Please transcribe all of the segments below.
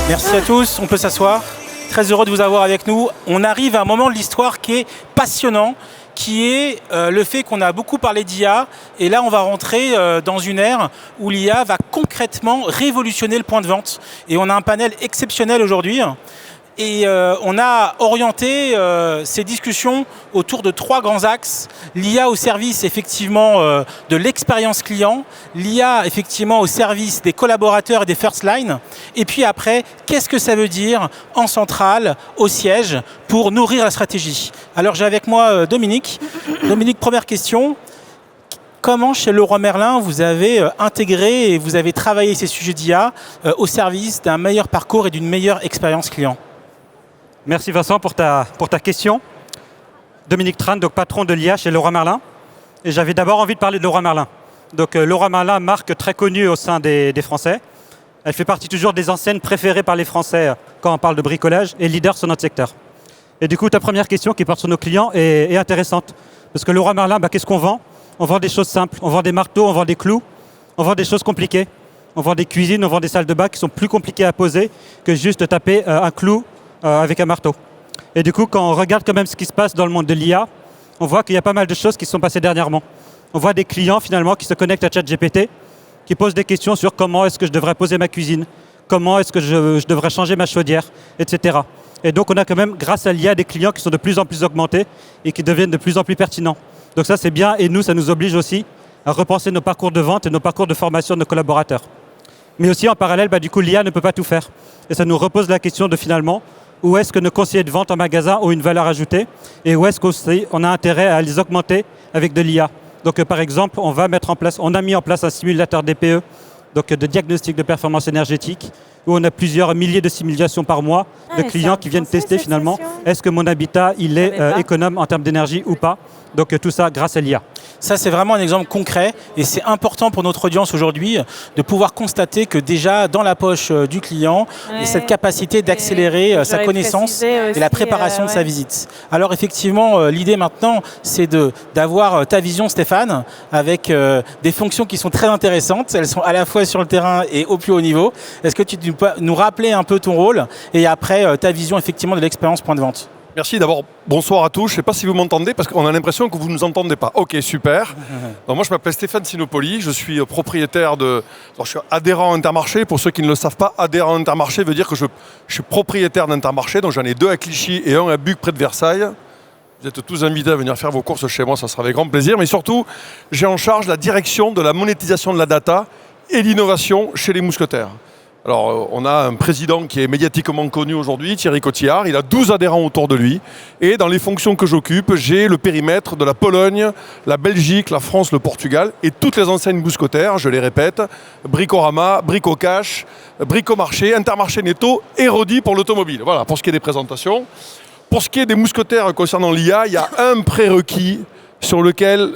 Merci à tous, on peut s'asseoir. Très heureux de vous avoir avec nous. On arrive à un moment de l'histoire qui est passionnant, qui est le fait qu'on a beaucoup parlé d'IA, et là on va rentrer dans une ère où l'IA va concrètement révolutionner le point de vente. Et on a un panel exceptionnel aujourd'hui. Et on a orienté ces discussions autour de 3 grands axes. L'IA au service effectivement de l'expérience client, l'IA effectivement au service des collaborateurs et des first line, et puis après, qu'est-ce que ça veut dire en centrale, au siège, pour nourrir la stratégie. Alors j'ai avec moi Dominique. Dominique, première question. Comment chez Leroy Merlin vous avez intégré et vous avez travaillé ces sujets d'IA au service d'un meilleur parcours et d'une meilleure expérience client? Merci Vincent pour ta question. Dominique Tran, donc patron de l'IA chez Leroy Merlin. Et j'avais d'abord envie de parler de Leroy Merlin. Donc Leroy Merlin, marque très connue au sein des Français. Elle fait partie toujours des enseignes préférées par les Français quand on parle de bricolage et leader sur notre secteur. Et du coup, ta première question qui porte sur nos clients est intéressante. Parce que Leroy Merlin, qu'est-ce qu'on vend? On vend des choses simples. On vend des marteaux, on vend des clous, on vend des choses compliquées. On vend des cuisines, on vend des salles de bain qui sont plus compliquées à poser que juste taper un clou avec un marteau. Et du coup, quand on regarde quand même ce qui se passe dans le monde de l'IA, on voit qu'il y a pas mal de choses qui se sont passées dernièrement. On voit des clients finalement qui se connectent à ChatGPT, qui posent des questions sur comment est-ce que je devrais poser ma cuisine, comment est-ce que je devrais changer ma chaudière, etc. Et donc on a quand même, grâce à l'IA, des clients qui sont de plus en plus augmentés et qui deviennent de plus en plus pertinents. Donc ça c'est bien, et nous ça nous oblige aussi à repenser nos parcours de vente et nos parcours de formation de nos collaborateurs. Mais aussi en parallèle, du coup l'IA ne peut pas tout faire. Et ça nous repose la question de finalement, où est-ce que nos conseillers de vente en magasin ont une valeur ajoutée et où est-ce qu'on a intérêt à les augmenter avec de l'IA. Donc par exemple, on a mis en place un simulateur DPE, donc de diagnostic de performance énergétique, où on a plusieurs milliers de simulations par mois de clients qui viennent tester finalement, est-ce que mon habitat il est économe en termes d'énergie ou pas. Donc tout ça grâce à l'IA. Ça, c'est vraiment un exemple concret et c'est important pour notre audience aujourd'hui de pouvoir constater que déjà dans la poche du client, il y a cette capacité d'accélérer sa connaissance et la préparation de sa visite. Alors effectivement, l'idée maintenant, c'est d'avoir ta vision, Stéphane, avec des fonctions qui sont très intéressantes. Elles sont à la fois sur le terrain et au plus haut niveau. Est-ce que tu peux nous rappeler un peu ton rôle et après ta vision effectivement de l'expérience point de vente? Merci, d'abord bonsoir à tous. Je ne sais pas si vous m'entendez parce qu'on a l'impression que vous ne nous entendez pas. Ok, super. Donc, moi je m'appelle Stéphane Sinopoli, je suis propriétaire je suis adhérent Intermarché. Pour ceux qui ne le savent pas, adhérent Intermarché veut dire que je suis propriétaire d'Intermarché. Donc j'en ai 2 à Clichy et 1 à Buc près de Versailles. Vous êtes tous invités à venir faire vos courses chez moi, ça sera avec grand plaisir. Mais surtout, j'ai en charge la direction de la monétisation de la data et l'innovation chez les mousquetaires. Alors, on a un président qui est médiatiquement connu aujourd'hui, Thierry Cotillard. Il a 12 adhérents autour de lui. Et dans les fonctions que j'occupe, j'ai le périmètre de la Pologne, la Belgique, la France, le Portugal et toutes les enseignes mousquetaires, je les répète, Bricorama, Bricocash, Bricomarché, Intermarché Netto et Rodi pour l'automobile. Voilà, pour ce qui est des présentations. Pour ce qui est des mousquetaires concernant l'IA, il y a un prérequis sur lequel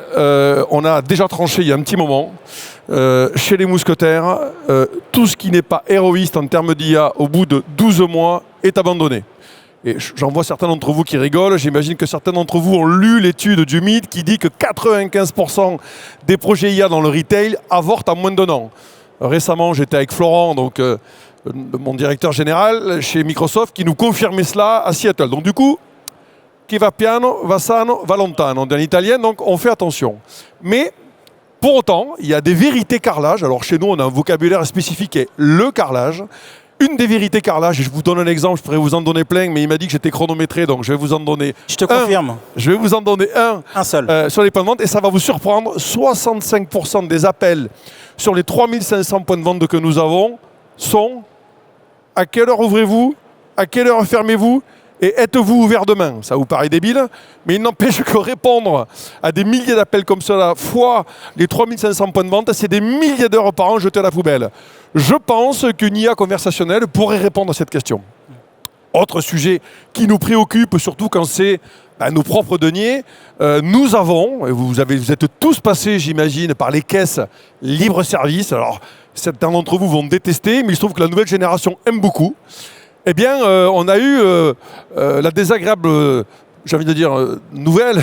on a déjà tranché il y a un petit moment. Chez les mousquetaires, tout ce qui n'est pas héroïste en termes d'IA au bout de 12 mois est abandonné. Et j'en vois certains d'entre vous qui rigolent. J'imagine que certains d'entre vous ont lu l'étude du MIT qui dit que 95% des projets IA dans le retail avortent en moins d'1 an. Récemment, j'étais avec Florent, donc mon directeur général chez Microsoft, qui nous confirmait cela à Seattle. Donc du coup, qui va piano, va sano, va lontano, en italien, donc on fait attention. Mais pour autant, il y a des vérités carrelage. Alors chez nous, on a un vocabulaire spécifique qui est le carrelage. Une des vérités carrelage, et je vous donne un exemple, je pourrais vous en donner plein, mais il m'a dit que j'étais chronométré, donc je vais vous en donner Je te confirme. Je vais vous en donner un seul. sur les points de vente, et ça va vous surprendre. 65% des appels sur les 3500 points de vente que nous avons sont « À quelle heure ouvrez-vous ? À quelle heure fermez-vous ? Et êtes-vous ouvert demain ?» Ça vous paraît débile, mais il n'empêche que répondre à des milliers d'appels comme cela, fois les 3500 points de vente, c'est des milliers d'heures par an jetées à la poubelle. Je pense qu'une IA conversationnelle pourrait répondre à cette question. Autre sujet qui nous préoccupe, surtout quand c'est nos propres deniers, nous avons, et vous êtes tous passés, j'imagine, par les caisses libre-service. Alors, certains d'entre vous vont détester, mais il se trouve que la nouvelle génération aime beaucoup. Eh bien, on a eu la désagréable, j'ai envie de dire, nouvelle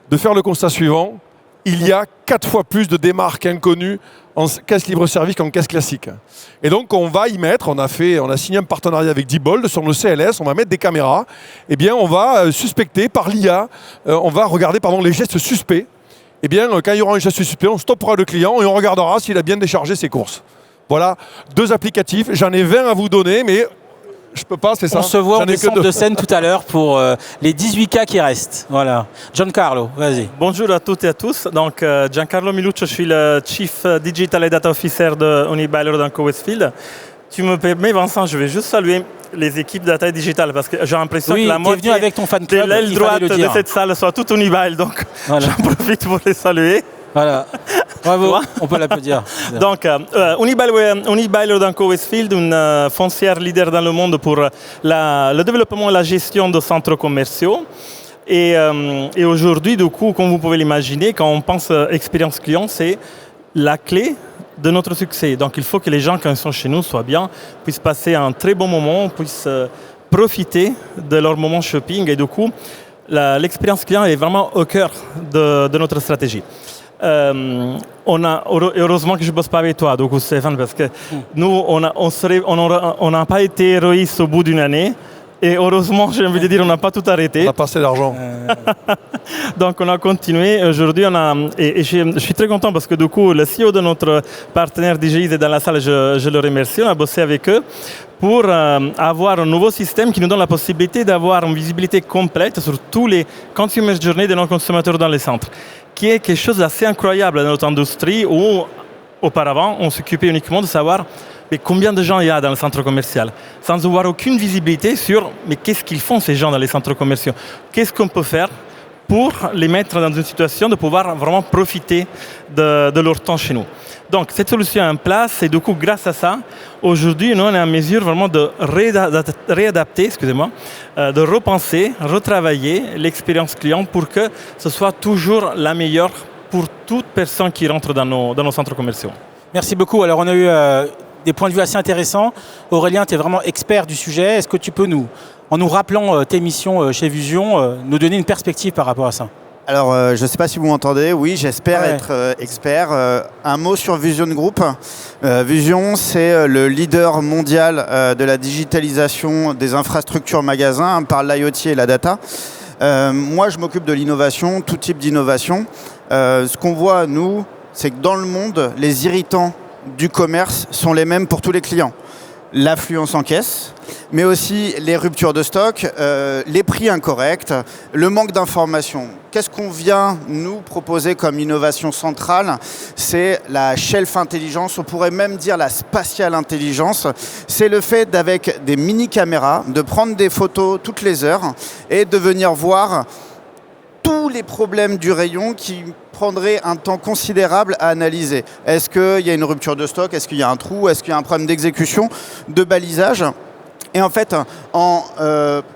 de faire le constat suivant. Il y a 4 fois plus de démarques inconnues en caisse libre-service qu'en caisse classique. Et donc on va y mettre, on a signé un partenariat avec Diebold sur nos CLS, on va mettre des caméras. Eh bien on va suspecter par l'IA, on va regarder les gestes suspects. Eh bien quand il y aura un geste suspect, on stoppera le client et on regardera s'il a bien déchargé ses courses. Voilà, 2 applicatifs, j'en ai 20 à vous donner, mais je peux pas, c'est ça. On se voit en descente de scène tout à l'heure pour les 18 cas qui restent. Voilà. Giancarlo, vas-y. Bonjour à toutes et à tous. Donc, Giancarlo Miluccio, je suis le Chief Digital et Data Officer de Unibail Rodamco Westfield. Tu me permets, Vincent, je vais juste saluer les équipes data et digital parce que j'ai l'impression que la moitié avec ton fan club, de l'aile droite de cette salle soit toute Unibail. Donc, voilà. J'en profite pour les saluer. Voilà, bravo, on peut l'applaudir. Donc, Unibail Rodamco Westfield, une foncière leader dans le monde pour le développement et la gestion de centres commerciaux. Et aujourd'hui, du coup, comme vous pouvez l'imaginer, quand on pense expérience client, c'est la clé de notre succès. Donc, il faut que les gens, quand ils sont chez nous, soient bien, puissent passer un très bon moment, puissent profiter de leur moment shopping. Et du coup, l'expérience client est vraiment au cœur de notre stratégie. Heureusement que je ne bosse pas avec toi, donc Stéphane, parce que nous, on n'a pas été héroïstes au bout d'une année. Et heureusement, j'ai envie de dire, on n'a pas tout arrêté. On a passé l'argent. Donc on a continué. Aujourd'hui, je suis très content parce que du coup, le CEO de notre partenaire DGI est dans la salle, je le remercie. On a bossé avec eux pour avoir un nouveau système qui nous donne la possibilité d'avoir une visibilité complète sur tous les consumer journeys de nos consommateurs dans les centres, qui est quelque chose d'assez incroyable dans notre industrie où, auparavant, on s'occupait uniquement de savoir mais combien de gens il y a dans le centre commercial, sans avoir aucune visibilité sur mais qu'est-ce qu'ils font ces gens dans les centres commerciaux, qu'est-ce qu'on peut faire pour les mettre dans une situation de pouvoir vraiment profiter de leur temps chez nous. Donc cette solution est en place et du coup grâce à ça, aujourd'hui nous on est en mesure vraiment de réadapter, de repenser, retravailler l'expérience client pour que ce soit toujours la meilleure pour toute personne qui rentre dans nos centres commerciaux. Merci beaucoup. Alors on a eu des points de vue assez intéressants. Aurélien, tu es vraiment expert du sujet. Est-ce que tu peux en nous rappelant tes missions chez Vusion, nous donner une perspective par rapport à ça ? Alors, je ne sais pas si vous m'entendez. Oui, j'espère être expert. Un mot sur Vusion Group. Vusion, c'est le leader mondial de la digitalisation des infrastructures magasins par l'IoT et la data. Moi, je m'occupe de l'innovation, tout type d'innovation. Ce qu'on voit, nous, c'est que dans le monde, les irritants du commerce sont les mêmes pour tous les clients. L'affluence en caisse, mais aussi les ruptures de stock, les prix incorrects, le manque d'informations. Qu'est-ce qu'on vient nous proposer comme innovation centrale ? C'est la shelf intelligence, on pourrait même dire la spatiale intelligence. C'est le fait d'avec des mini-caméras, de prendre des photos toutes les heures et de venir voir tous les problèmes du rayon qui prendrait un temps considérable à analyser. Est-ce qu'il y a une rupture de stock ? Est-ce qu'il y a un trou ? Est-ce qu'il y a un problème d'exécution, de balisage ? Et en fait, en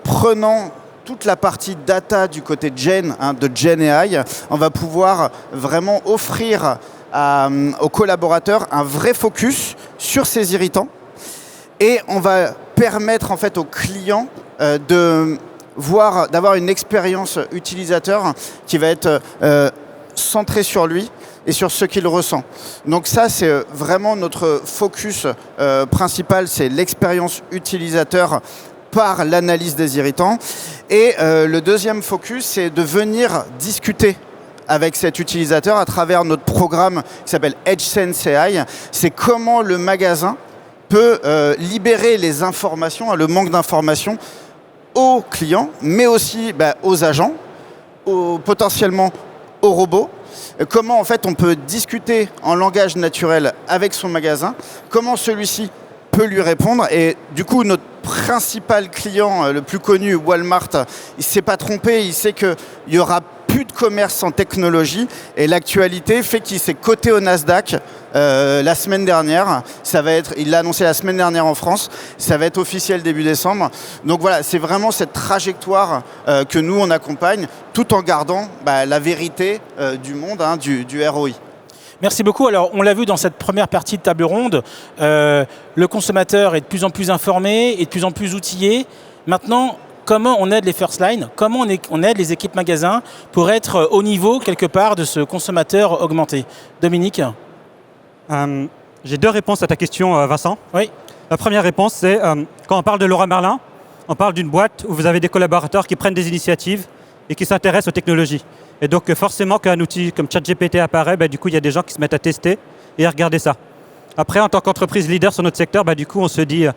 prenant toute la partie data du côté Gen, de Gen AI, on va pouvoir vraiment offrir aux collaborateurs un vrai focus sur ces irritants. Et on va permettre en fait aux clients d'avoir une expérience utilisateur qui va être centré sur lui et sur ce qu'il ressent. Donc ça, c'est vraiment notre focus principal, c'est l'expérience utilisateur par l'analyse des irritants. Et le deuxième focus, c'est de venir discuter avec cet utilisateur à travers notre programme qui s'appelle EdgeSense AI. C'est comment le magasin peut libérer les informations, le manque d'informations aux clients, mais aussi aux agents, potentiellement aux robots, comment en fait on peut discuter en langage naturel avec son magasin, comment celui-ci peut lui répondre. Et du coup, notre principal client, le plus connu, Walmart, il ne s'est pas trompé, il sait qu'il y aura plus de commerce sans technologie et l'actualité fait qu'il s'est coté au Nasdaq la semaine dernière. Il l'a annoncé la semaine dernière en France, ça va être officiel début décembre. Donc voilà, c'est vraiment cette trajectoire que nous on accompagne tout en gardant la vérité du monde, du ROI. Merci beaucoup. Alors, on l'a vu dans cette première partie de table ronde, le consommateur est de plus en plus informé et de plus en plus outillé. Maintenant, comment on aide les first line ? Comment on aide les équipes magasins pour être au niveau, quelque part, de ce consommateur augmenté ? Dominique ? J'ai deux réponses à ta question, Vincent. Oui. La première réponse, c'est quand on parle de Leroy Merlin, on parle d'une boîte où vous avez des collaborateurs qui prennent des initiatives et qui s'intéressent aux technologies. Et donc forcément qu'un outil comme ChatGPT apparaît, du coup il y a des gens qui se mettent à tester et à regarder ça. Après, en tant qu'entreprise leader sur notre secteur, du coup on se dit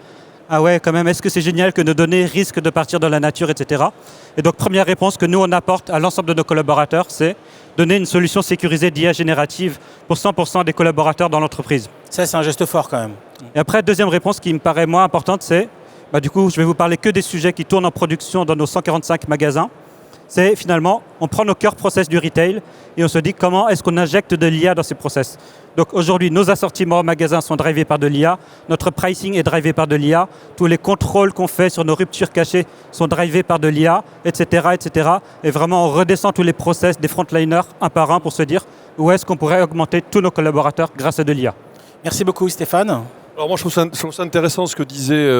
ah ouais, quand même, est-ce que c'est génial que nos données risquent de partir dans la nature, etc. Et donc première réponse que nous on apporte à l'ensemble de nos collaborateurs, c'est donner une solution sécurisée d'IA générative pour 100% des collaborateurs dans l'entreprise. Ça, c'est un geste fort quand même. Et après, deuxième réponse qui me paraît moins importante, c'est, du coup, je vais vous parler que des sujets qui tournent en production dans nos 145 magasins. C'est finalement, on prend nos cœurs process du retail et on se dit comment est-ce qu'on injecte de l'IA dans ces process. Donc aujourd'hui, nos assortiments en magasin sont drivés par de l'IA, notre pricing est drivé par de l'IA, tous les contrôles qu'on fait sur nos ruptures cachées sont drivés par de l'IA, etc., etc. Et vraiment, on redescend tous les process des frontliners un par un pour se dire où est-ce qu'on pourrait augmenter tous nos collaborateurs grâce à de l'IA. Merci beaucoup, Stéphane. Alors moi, je trouve ça intéressant ce que disait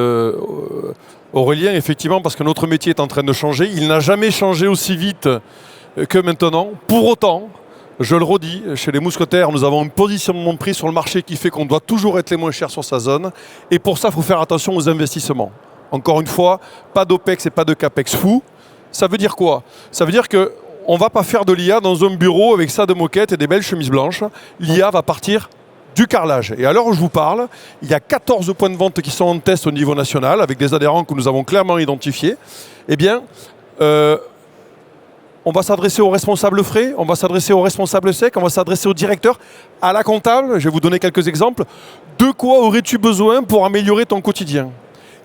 Aurélien, effectivement, parce que notre métier est en train de changer. Il n'a jamais changé aussi vite que maintenant. Pour autant, je le redis, chez les mousquetaires, nous avons un positionnement de prix sur le marché qui fait qu'on doit toujours être les moins chers sur sa zone. Et pour ça, il faut faire attention aux investissements. Encore une fois, pas d'OPEX et pas de CAPEX fou. Ça veut dire quoi? Ça veut dire qu'on ne va pas faire de l'IA dans un bureau avec ça de moquettes et des belles chemises blanches. L'IA va partir du carrelage. Et à l'heure où je vous parle, il y a 14 points de vente qui sont en test au niveau national, avec des adhérents que nous avons clairement identifiés. Eh bien, on va s'adresser aux responsables frais, on va s'adresser aux responsables secs, on va s'adresser au directeur, à la comptable. Je vais vous donner quelques exemples. De quoi aurais-tu besoin pour améliorer ton quotidien?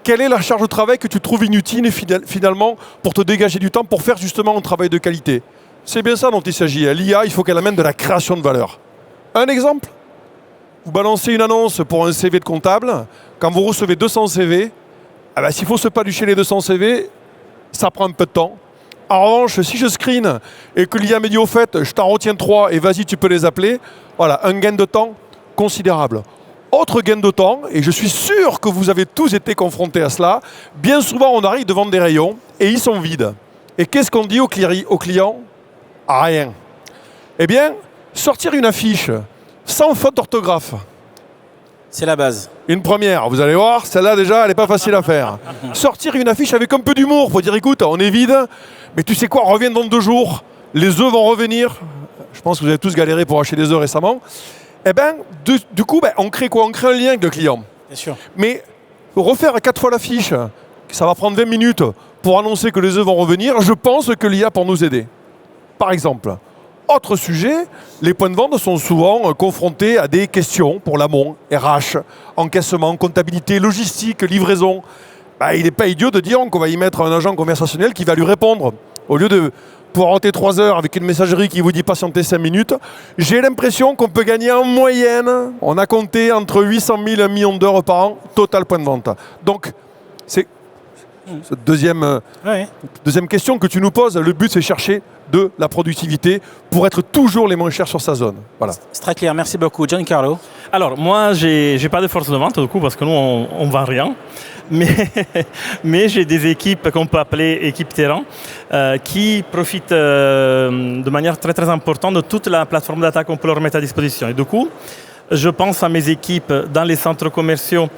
Quelle est la charge de travail que tu trouves inutile et finalement pour te dégager du temps pour faire justement un travail de qualité? C'est bien ça dont il s'agit. L'IA, il faut qu'elle amène de la création de valeur. Un exemple? Vous balancez une annonce pour un CV de comptable. Quand vous recevez 200 CV, s'il faut se palucher les 200 CV, ça prend un peu de temps. En revanche, si je screen et que l'IA me dit au fait, je t'en retiens 3 et vas-y, tu peux les appeler, voilà, un gain de temps considérable. Autre gain de temps, et je suis sûr que vous avez tous été confrontés à cela, bien souvent on arrive devant des rayons et ils sont vides. Et qu'est-ce qu'on dit aux clients? Rien. Eh bien, sortir une affiche sans faute d'orthographe. C'est la base. Une première, vous allez voir, celle-là déjà, elle n'est pas facile à faire. Sortir une affiche avec un peu d'humour pour dire écoute, on est vide, mais tu sais quoi, reviens dans 2 jours, les œufs vont revenir. Je pense que vous avez tous galéré pour acheter des œufs récemment. Eh bien, du coup, on crée quoi? On crée un lien avec le client. Bien sûr. Mais refaire 4 fois l'affiche, ça va prendre 20 minutes pour annoncer que les œufs vont revenir, je pense que l'IA pour nous aider. Par exemple. Autre sujet, les points de vente sont souvent confrontés à des questions pour l'amont, RH, encaissement, comptabilité, logistique, livraison. Il n'est pas idiot de dire qu'on va y mettre un agent conversationnel qui va lui répondre. Au lieu de poireauter 3 heures avec une messagerie qui vous dit patienter 5 minutes, j'ai l'impression qu'on peut gagner en moyenne, on a compté entre 800 000 et 1 million d'euros par an, total point de vente. Donc, c'est cette deuxième question que tu nous poses. Le but, c'est chercher de la productivité pour être toujours les moins chers sur sa zone. Voilà. C'est très clair, merci beaucoup. Giancarlo. Alors, moi, j'ai pas de force de vente, du coup, parce que nous, on vend rien. Mais j'ai des équipes qu'on peut appeler équipes terrain qui profitent de manière très, très importante de toute la plateforme data qu'on peut leur mettre à disposition. Et du coup, je pense à mes équipes dans les centres commerciaux.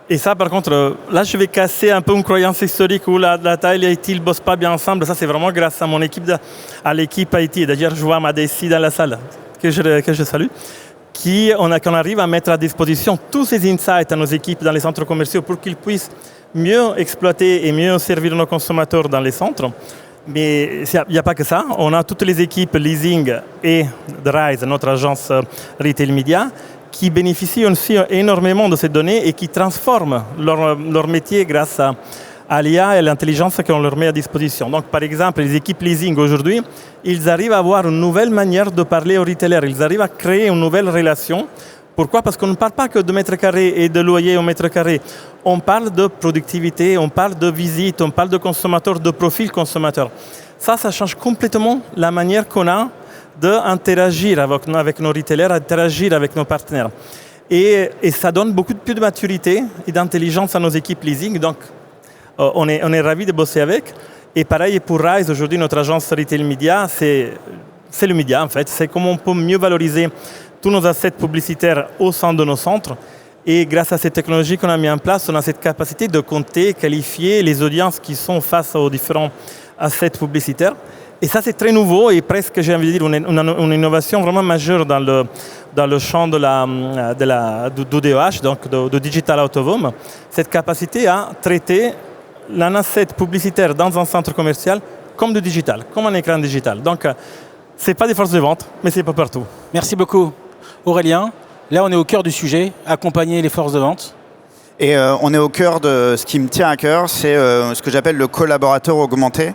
Et ça, par contre, là, je vais casser un peu une croyance historique où la data et l'IT ne bossent pas bien ensemble. Ça, c'est vraiment grâce à mon équipe, à l'équipe IT. D'ailleurs, je vois ma DSI dans la salle, que je salue, qu'on arrive à mettre à disposition tous ces insights à nos équipes dans les centres commerciaux pour qu'ils puissent mieux exploiter et mieux servir nos consommateurs dans les centres. Mais il n'y a pas que ça. On a toutes les équipes leasing et Rise, notre agence Retail Media, qui bénéficient aussi énormément de ces données et qui transforment leur métier grâce à l'IA et à l'intelligence qu'on leur met à disposition. Donc, par exemple, les équipes leasing aujourd'hui, ils arrivent à avoir une nouvelle manière de parler aux retailers. Ils arrivent à créer une nouvelle relation. Pourquoi? Parce qu'on ne parle pas que de mètres carrés et de loyer au mètre carré. On parle de productivité, on parle de visite, on parle de consommateurs, de profil consommateur. Ça change complètement la manière qu'on a d'interagir avec nos retailers, d'interagir avec nos partenaires. Et ça donne beaucoup plus de maturité et d'intelligence à nos équipes leasing. Donc, on est ravis de bosser avec. Et pareil pour Rise, aujourd'hui, notre agence Retail Media, c'est le média, en fait. C'est comment on peut mieux valoriser tous nos assets publicitaires au sein de nos centres. Et grâce à cette technologie qu'on a mis en place, on a cette capacité de compter, qualifier les audiences qui sont face aux différents assets publicitaires. Et ça, c'est très nouveau et presque, j'ai envie de dire, une innovation vraiment majeure dans le champ du DOH, donc de Digital Out of Home. Cette capacité à traiter un asset publicitaire dans un centre commercial comme du digital, comme un écran digital. Donc, ce n'est pas des forces de vente, mais ce n'est pas partout. Merci beaucoup. Aurélien, là on est au cœur du sujet, accompagner les forces de vente. Et on est au cœur de ce qui me tient à cœur, c'est ce que j'appelle le collaborateur augmenté.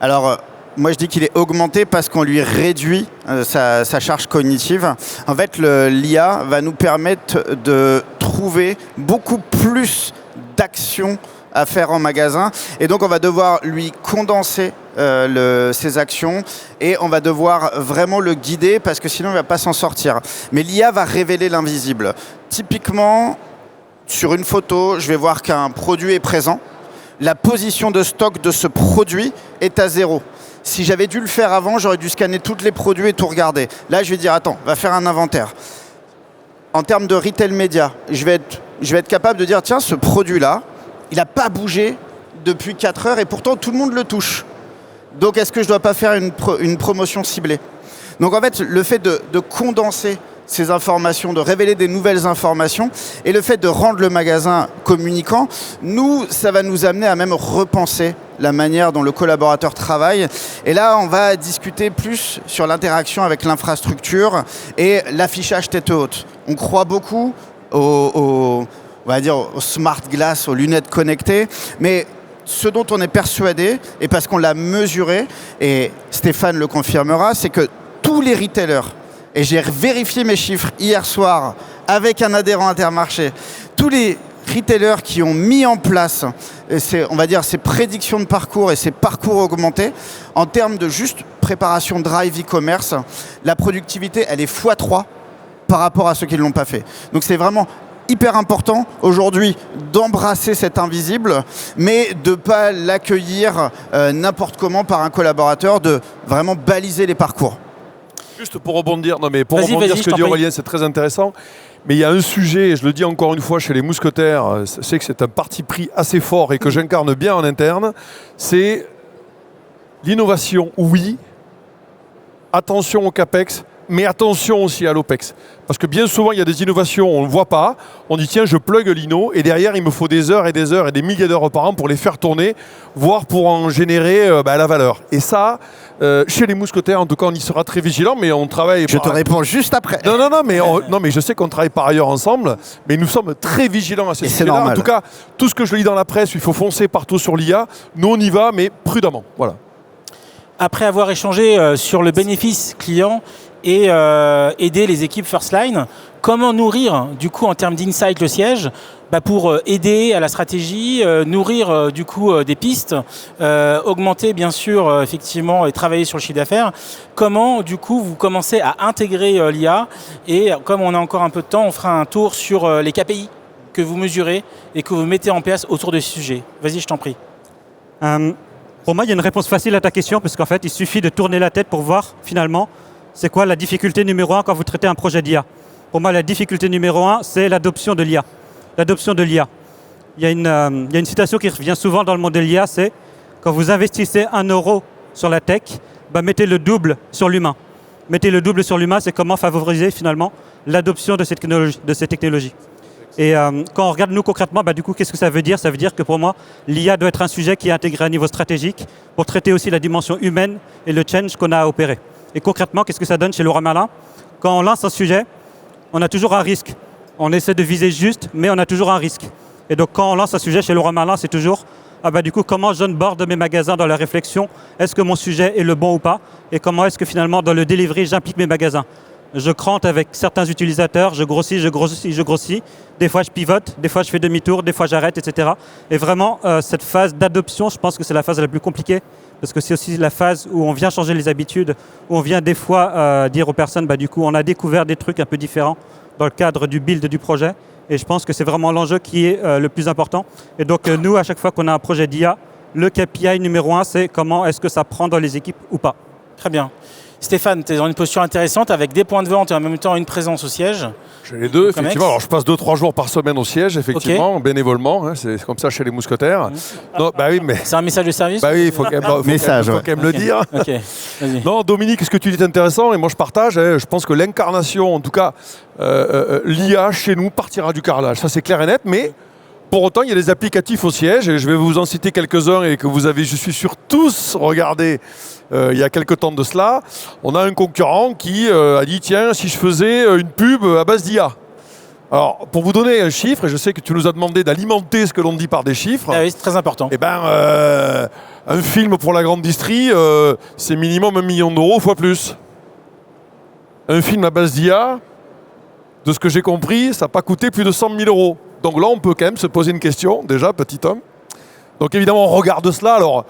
Alors, moi je dis qu'il est augmenté parce qu'on lui réduit sa charge cognitive. En fait, l'IA va nous permettre de trouver beaucoup plus d'actions à faire en magasin. Et donc, on va devoir lui condenser ses actions et on va devoir vraiment le guider parce que sinon, il ne va pas s'en sortir. Mais l'IA va révéler l'invisible. Typiquement, sur une photo, je vais voir qu'un produit est présent. La position de stock de ce produit est à 0. Si j'avais dû le faire avant, j'aurais dû scanner tous les produits et tout regarder. Là, je vais dire, attends, va faire un inventaire. En termes de retail média, je vais être capable de dire, tiens, ce produit-là, il n'a pas bougé depuis 4 heures et pourtant tout le monde le touche. Donc est-ce que je ne dois pas faire une promotion ciblée? Donc en fait, le fait de condenser ces informations, de révéler des nouvelles informations et le fait de rendre le magasin communicant, ça va nous amener à même repenser la manière dont le collaborateur travaille. Et là, on va discuter plus sur l'interaction avec l'infrastructure et l'affichage tête haute. On croit beaucoup on va dire aux smart glass, aux lunettes connectées, mais ce dont on est persuadé, et parce qu'on l'a mesuré, et Stéphane le confirmera, c'est que tous les retailers, et j'ai vérifié mes chiffres hier soir avec un adhérent Intermarché, tous les retailers qui ont mis en place on va dire ces prédictions de parcours et ces parcours augmentés, en termes de juste préparation drive e-commerce, la productivité, elle est x3 par rapport à ceux qui ne l'ont pas fait. Donc c'est vraiment hyper important aujourd'hui d'embrasser cet invisible, mais de ne pas l'accueillir n'importe comment par un collaborateur, de vraiment baliser les parcours. Juste pour rebondir, ce que dit Aurélien, c'est très intéressant. Mais il y a un sujet, et je le dis encore une fois chez les mousquetaires, c'est que c'est un parti pris assez fort et que j'incarne bien en interne, c'est l'innovation, oui, attention au CAPEX, mais attention aussi à l'OPEX. Parce que bien souvent, il y a des innovations, on ne le voit pas. On dit, tiens, je plug l'INO, et derrière, il me faut des heures et des heures et des milliers d'heures par an pour les faire tourner, voire pour en générer la valeur. Et ça, chez les mousquetaires, en tout cas, on y sera très vigilant, mais on travaille... Je te réponds juste après. Non, mais je sais qu'on travaille par ailleurs ensemble, mais nous sommes très vigilants à ces sujets-là. En tout cas, tout ce que je lis dans la presse, il faut foncer partout sur l'IA. Nous, on y va, mais prudemment. Voilà. Après avoir échangé sur le bénéfice client et aider les équipes First Line, comment nourrir du coup en termes d'insight le siège pour aider à la stratégie, nourrir du coup des pistes, augmenter bien sûr effectivement et travailler sur le chiffre d'affaires. Comment du coup vous commencez à intégrer l'IA, et comme on a encore un peu de temps, on fera un tour sur les KPI que vous mesurez et que vous mettez en place autour de ce sujet. Vas-y, je t'en prie. Pour moi, il y a une réponse facile à ta question, parce qu'en fait, il suffit de tourner la tête pour voir finalement c'est quoi la difficulté numéro 1 quand vous traitez un projet d'IA. Pour moi, la difficulté numéro 1, c'est l'adoption de l'IA. L'adoption de l'IA. Il y a une citation qui revient souvent dans le monde de l'IA, c'est quand vous investissez 1 euro sur la tech, mettez le double sur l'humain. Mettez le double sur l'humain, c'est comment favoriser finalement l'adoption de ces technologies. Et quand on regarde nous concrètement, du coup, qu'est-ce que ça veut dire? Ça veut dire que pour moi, l'IA doit être un sujet qui est intégré à un niveau stratégique pour traiter aussi la dimension humaine et le change qu'on a à opérer. Et concrètement, qu'est-ce que ça donne chez Leroy Merlin? Quand on lance un sujet, on a toujours un risque. On essaie de viser juste, mais on a toujours un risque. Et donc, quand on lance un sujet chez Leroy Merlin, c'est toujours du coup, comment j'onboard mes magasins dans la réflexion? Est-ce que mon sujet est le bon ou pas? Et comment est-ce que finalement, dans le delivery, j'implique mes magasins? Je crante avec certains utilisateurs, je grossis. Des fois, je pivote, des fois, je fais demi-tour, des fois, j'arrête, etc. Et vraiment, cette phase d'adoption, je pense que c'est la phase la plus compliquée, parce que c'est aussi la phase où on vient changer les habitudes, où on vient des fois dire aux personnes, du coup, on a découvert des trucs un peu différents dans le cadre du build du projet. Et je pense que c'est vraiment l'enjeu qui est le plus important. Et donc, nous, à chaque fois qu'on a un projet d'IA, le KPI numéro 1, c'est comment est-ce que ça prend dans les équipes ou pas. Très bien. Stéphane, tu es dans une posture intéressante avec des points de vente et en même temps une présence au siège. J'ai les deux, Comex. effectivement. Alors, je passe 2-3 jours par semaine au siège, effectivement, bénévolement. Hein, c'est comme ça chez les mousquetaires. Non, bah oui, mais... C'est un message de service. Bah oui, il faut quand même, faut quand même le dire. Ok, vas-y. Non, Dominique, ce que tu dis est intéressant et moi je partage. Hein, je pense que l'incarnation, en tout cas, l'IA chez nous partira du carrelage. Ça c'est clair et net, mais pour autant, il y a des applicatifs au siège et je vais vous en citer quelques-uns et que vous avez, je suis sûr, tous regardé il y a quelques temps de cela. On a un concurrent qui a dit tiens, si je faisais une pub à base d'IA. Alors, pour vous donner un chiffre, et je sais que tu nous as demandé d'alimenter ce que l'on dit par des chiffres. Ah oui, c'est très important. Eh ben, un film pour la grande distrie, c'est minimum 1 million d'euros, fois plus. Un film à base d'IA, de ce que j'ai compris, ça n'a pas coûté plus de 100 000 euros. Donc là, on peut quand même se poser une question, déjà, petit homme. Donc évidemment, on regarde cela. Alors,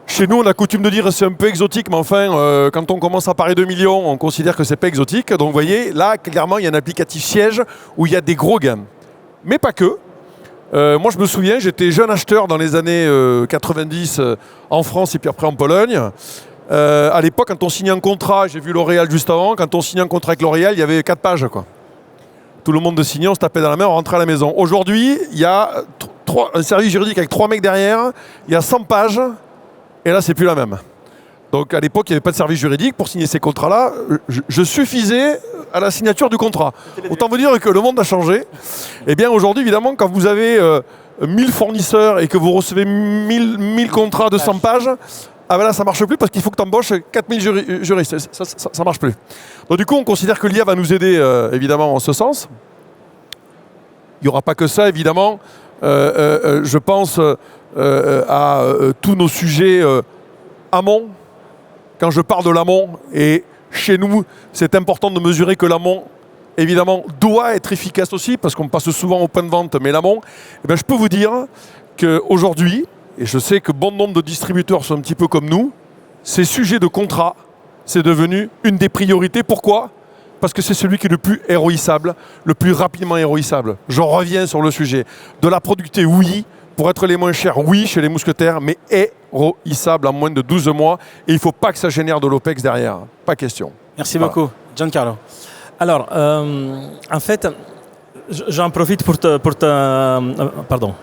chez nous, on a coutume de dire que c'est un peu exotique, mais enfin, quand on commence à parler de millions, on considère que c'est pas exotique. Donc vous voyez, là, clairement, il y a un applicatif siège où il y a des gros gains. Mais pas que. Moi, je me souviens, j'étais jeune acheteur dans les années 90 en France et puis après en Pologne. À l'époque, quand on signait un contrat, j'ai vu L'Oréal juste avant, quand on signait un contrat avec L'Oréal, il y avait 4 pages, quoi. Tout le monde de signer, on se tapait dans la main, on rentrait à la maison. Aujourd'hui, il y a un service juridique avec 3 mecs derrière, il y a 100 pages, et là, c'est plus la même. Donc à l'époque, il n'y avait pas de service juridique. Pour signer ces contrats-là, je suffisais à la signature du contrat. Autant vous dire que le monde a changé. Eh bien aujourd'hui, évidemment, quand vous avez 1000 fournisseurs et que vous recevez 1000 contrats de 100 pages, ah ben là, ça ne marche plus parce qu'il faut que tu embauches 4000 juristes. Ça ne marche plus. Donc du coup, on considère que l'IA va nous aider, évidemment, en ce sens. Il n'y aura pas que ça, évidemment. Je pense à tous nos sujets amont. Quand je parle de l'amont, et chez nous, c'est important de mesurer que l'amont, évidemment, doit être efficace aussi, parce qu'on passe souvent au point de vente, mais l'amont, eh bien, je peux vous dire qu'aujourd'hui, et je sais que bon nombre de distributeurs sont un petit peu comme nous, ces sujets de contrat, c'est devenu une des priorités. Pourquoi ? Parce que c'est celui qui est le plus héroïsable, le plus rapidement héroïsable. J'en reviens sur le sujet. De la productivité, oui. Pour être les moins chers, oui, chez les mousquetaires, mais héroïsable en moins de 12 mois. Et il ne faut pas que ça génère de l'OPEX derrière. Pas question. Merci beaucoup. Giancarlo. Alors, en fait, j'en profite pour pardon.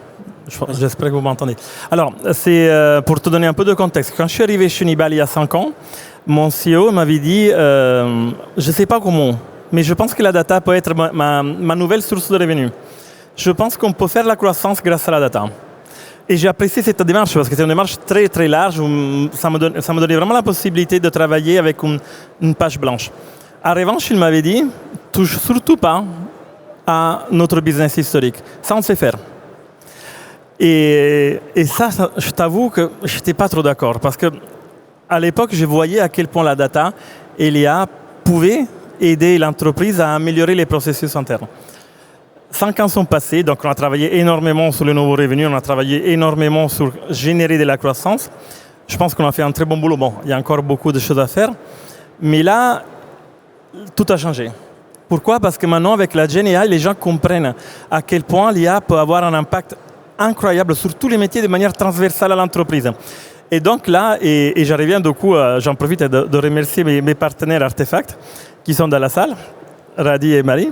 J'espère que vous m'entendez. Alors, c'est pour te donner un peu de contexte. Quand je suis arrivé chez Nibali il y a 5 ans, mon CEO m'avait dit, je ne sais pas comment, mais je pense que la data peut être ma nouvelle source de revenus. Je pense qu'on peut faire la croissance grâce à la data. Et j'ai apprécié cette démarche parce que c'est une démarche très très large où ça me donnait vraiment la possibilité de travailler avec une page blanche. En revanche, il m'avait dit, touche surtout pas à notre business historique. Ça, on sait faire. Et ça, je t'avoue que je n'étais pas trop d'accord parce que à l'époque, je voyais à quel point la data et l'IA pouvaient aider l'entreprise à améliorer les processus internes. 5 ans sont passés, donc on a travaillé énormément sur le nouveau revenu, on a travaillé énormément sur générer de la croissance. Je pense qu'on a fait un très bon boulot. Bon, il y a encore beaucoup de choses à faire, mais là, tout a changé. Pourquoi ? Parce que maintenant, avec la Gen AI, les gens comprennent à quel point l'IA peut avoir un impact incroyable sur tous les métiers de manière transversale à l'entreprise. Et donc là, et j'en reviens du coup, j'en profite de remercier mes partenaires Artefact qui sont dans la salle, Radi et Marie.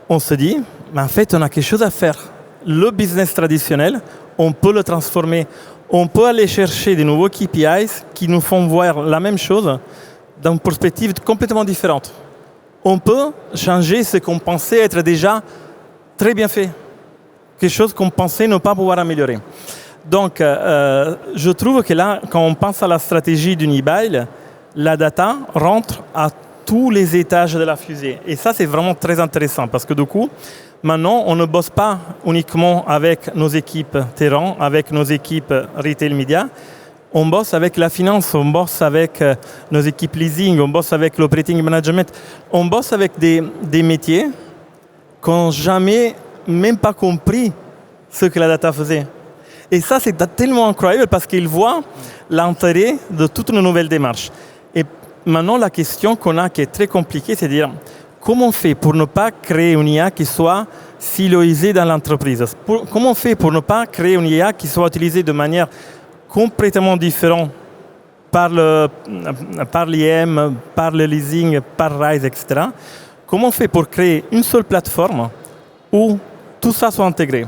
On se dit, mais en fait, on a quelque chose à faire. Le business traditionnel, on peut le transformer. On peut aller chercher des nouveaux KPIs qui nous font voir la même chose dans une perspective complètement différente. On peut changer ce qu'on pensait être déjà très bien fait. Quelque chose qu'on pensait ne pas pouvoir améliorer. Donc, je trouve que là, quand on pense à la stratégie du Nibali, la data rentre à tous les étages de la fusée. Et ça, c'est vraiment très intéressant parce que du coup, maintenant, on ne bosse pas uniquement avec nos équipes terrain, avec nos équipes retail media. On bosse avec la finance, on bosse avec nos équipes leasing, on bosse avec l'operating management. On bosse avec des métiers qui n'ont jamais même pas compris ce que la data faisait. Et ça, c'est tellement incroyable parce qu'ils voient l'intérêt de toute une nouvelle démarche. Et maintenant, la question qu'on a qui est très compliquée, c'est de dire comment on fait pour ne pas créer une IA qui soit siloisée dans l'entreprise ? Comment on fait pour ne pas créer une IA qui soit utilisée de manière complètement différente par l'IM, par le leasing, par Rise, etc. Comment on fait pour créer une seule plateforme où tout ça soit intégré?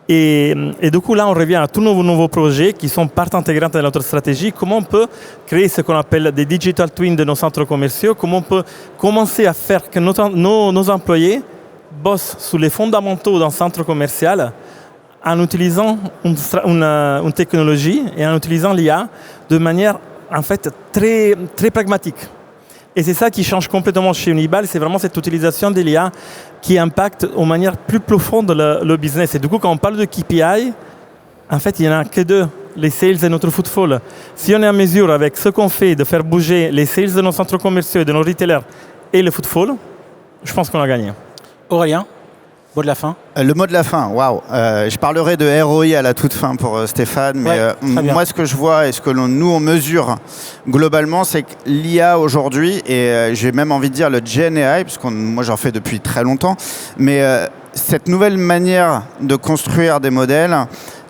Et du coup, là, on revient à tous nos nouveaux projets qui sont partie intégrante de notre stratégie. Comment on peut créer ce qu'on appelle des digital twins de nos centres commerciaux? Comment on peut commencer à faire que nos employés bossent sur les fondamentaux d'un centre commercial en utilisant une technologie et en utilisant l'IA de manière en fait très, très pragmatique. Et c'est ça qui change complètement chez Uniball, c'est vraiment cette utilisation de l'IA qui impacte de manière plus profonde le business. Et du coup, quand on parle de KPI, en fait, il n'y en a que deux, les sales et notre footfall. Si on est en mesure, avec ce qu'on fait, de faire bouger les sales de nos centres commerciaux et de nos retailers et le footfall, je pense qu'on a gagné. Aurélien, mot de la fin. Le mot de la fin, waouh. Je parlerai de ROI à la toute fin pour Stéphane, mais moi ce que je vois et ce que nous on mesure globalement, c'est que l'IA aujourd'hui, et j'ai même envie de dire le Gen AI, parce que moi j'en fais depuis très longtemps, mais cette nouvelle manière de construire des modèles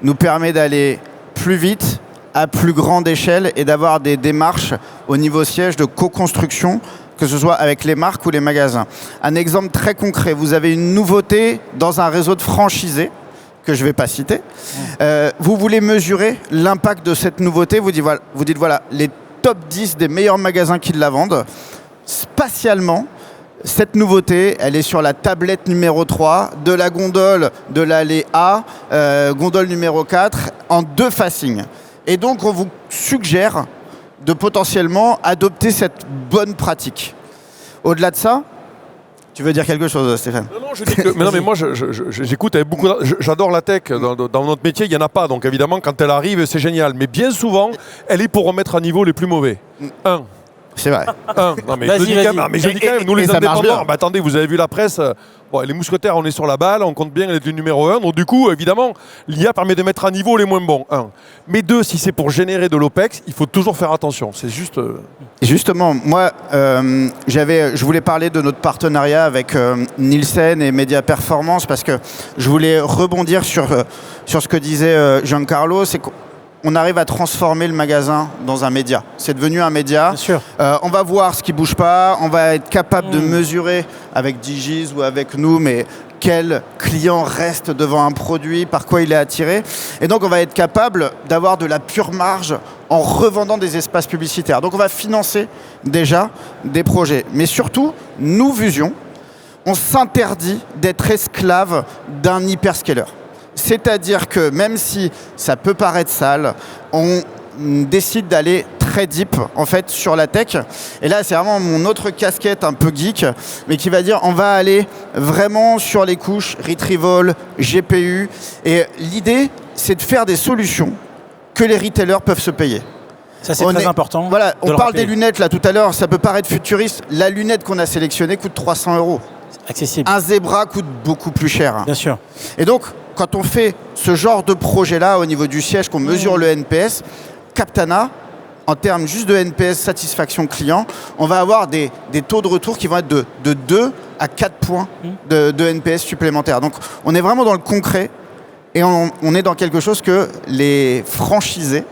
nous permet d'aller plus vite, à plus grande échelle et d'avoir des démarches au niveau siège de co-construction, que ce soit avec les marques ou les magasins. Un exemple très concret, vous avez une nouveauté dans un réseau de franchisés, que je ne vais pas citer. Vous voulez mesurer l'impact de cette nouveauté, vous dites voilà, les top 10 des meilleurs magasins qui la vendent, spatialement, cette nouveauté, elle est sur la tablette numéro 3 de la gondole de l'allée A, gondole numéro 4, en 2 facings. Et donc, on vous suggère de potentiellement adopter cette bonne pratique. Au-delà de ça, tu veux dire quelque chose, Stéphane? Non, je dis que, mais moi, j'écoute avec beaucoup. J'adore la tech. Dans notre métier, il n'y en a pas. Donc, évidemment, quand elle arrive, c'est génial. Mais bien souvent, elle est pour remettre à niveau les plus mauvais. C'est vrai. Non, mais je dis quand même, nous les indépendants, attendez, vous avez vu la presse, les mousquetaires, on est sur la balle, on compte bien être du numéro 1. Donc du coup, évidemment, l'IA permet de mettre à niveau les moins bons. Mais 2, si c'est pour générer de l'OPEX, il faut toujours faire attention. C'est juste... Justement, moi, je voulais parler de notre partenariat avec Nielsen et Média Performance parce que je voulais rebondir sur ce que disait Giancarlo, c'est qu'on arrive à transformer le magasin dans un média. C'est devenu un média. Bien sûr. On va voir ce qui ne bouge pas, on va être capable de mesurer avec Digiz ou avec nous, mais quel client reste devant un produit, par quoi il est attiré. Et donc, on va être capable d'avoir de la pure marge en revendant des espaces publicitaires. Donc, on va financer déjà des projets. Mais surtout, nous, Vusion, on s'interdit d'être esclave d'un hyperscaler. C'est-à-dire que même si ça peut paraître sale, on décide d'aller très deep en fait sur la tech. Et là, c'est vraiment mon autre casquette un peu geek, mais qui va dire on va aller vraiment sur les couches retrieval, GPU. Et l'idée, c'est de faire des solutions que les retailers peuvent se payer. Ça, c'est très important. Voilà, on parle des lunettes là tout à l'heure, ça peut paraître futuriste. La lunette qu'on a sélectionnée coûte 300 €. Accessible. Un Zebra coûte beaucoup plus cher. Bien sûr. Et donc, quand on fait ce genre de projet-là au niveau du siège, qu'on mesure le NPS, Captana, en termes juste de NPS satisfaction client, on va avoir des taux de retour qui vont être de 2 à 4 points de NPS supplémentaires. Donc, on est vraiment dans le concret et on est dans quelque chose que les franchisés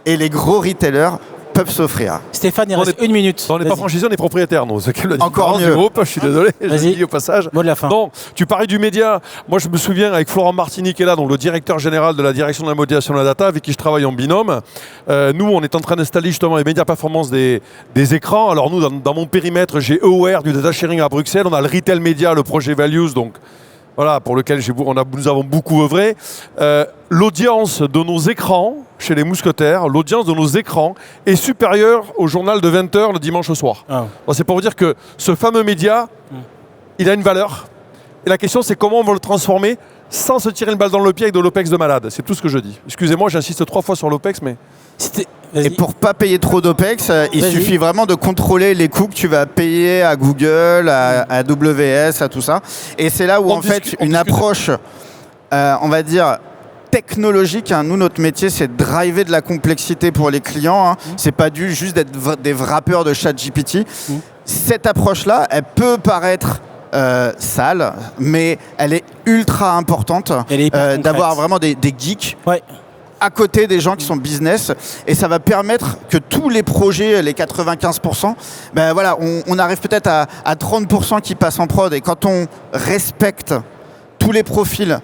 et les gros retailers peuvent s'offrir. Stéphane, il reste 1 minute. On n'est pas franchisés, on est propriétaires, nous. C'est la encore mieux. Je suis désolé, je le dis au passage. Mot de la fin. Donc, tu parlais du média. Moi, je me souviens avec Florent Martini qui est là, donc le directeur général de la direction de la modélisation de la data, avec qui je travaille en binôme. Nous, on est en train d'installer justement les médias performance des écrans. Alors nous, dans mon périmètre, j'ai EOR du data sharing à Bruxelles. On a le retail média, le projet Values, donc voilà, pour lequel nous avons beaucoup œuvré. L'audience de nos écrans, chez les mousquetaires, l'audience de nos écrans est supérieure au journal de 20h le dimanche soir. Bon, c'est pour vous dire que ce fameux média, il a une valeur. Et la question, c'est comment on va le transformer sans se tirer une balle dans le pied avec de l'OPEX de malade. C'est tout ce que je dis. Excusez-moi, j'insiste 3 fois sur l'OPEX, mais... Et pour pas payer trop d'OPEX, il suffit vraiment de contrôler les coûts que tu vas payer à Google, à AWS, à tout ça. Et c'est là où en fait une approche, on va dire, technologique. Nous, notre métier, c'est de driver de la complexité pour les clients. C'est pas juste d'être des wrappeurs de ChatGPT. Cette approche-là, elle peut paraître sale, mais elle est ultra importante d'avoir vraiment des geeks. Ouais. à côté des gens qui sont business, et ça va permettre que tous les projets, les 95%, ben voilà, on arrive peut-être à 30% qui passent en prod, et quand on respecte tous les profils,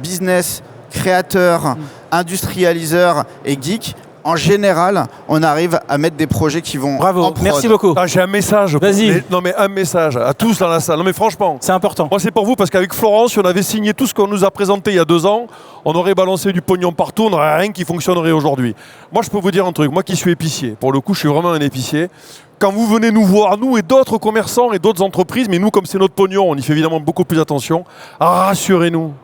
business, créateurs, industrialiseurs et geeks, en général, on arrive à mettre des projets qui vont Bravo, en prod. merci beaucoup. Ah, j'ai un message. Vas-y. Non mais un message à tous dans la salle. Non mais franchement. C'est important. Moi c'est pour vous parce qu'avec Florence, si on avait signé tout ce qu'on nous a présenté il y a 2 ans, on aurait balancé du pognon partout, on n'aurait rien qui fonctionnerait aujourd'hui. Moi je peux vous dire un truc, moi qui suis épicier, pour le coup je suis vraiment un épicier. Quand vous venez nous voir, nous et d'autres commerçants et d'autres entreprises, mais nous comme c'est notre pognon, on y fait évidemment beaucoup plus attention, rassurez-nous.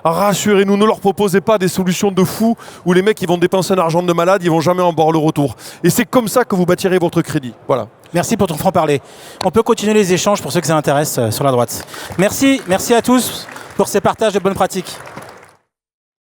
Rassurez-nous, ne leur proposez pas des solutions de fous où les mecs ils vont dépenser un argent de malade, ils vont jamais en voir le retour. Et c'est comme ça que vous bâtirez votre crédit. Voilà. Merci pour ton franc-parler. On peut continuer les échanges pour ceux que ça intéresse sur la droite. Merci à tous pour ces partages de bonnes pratiques.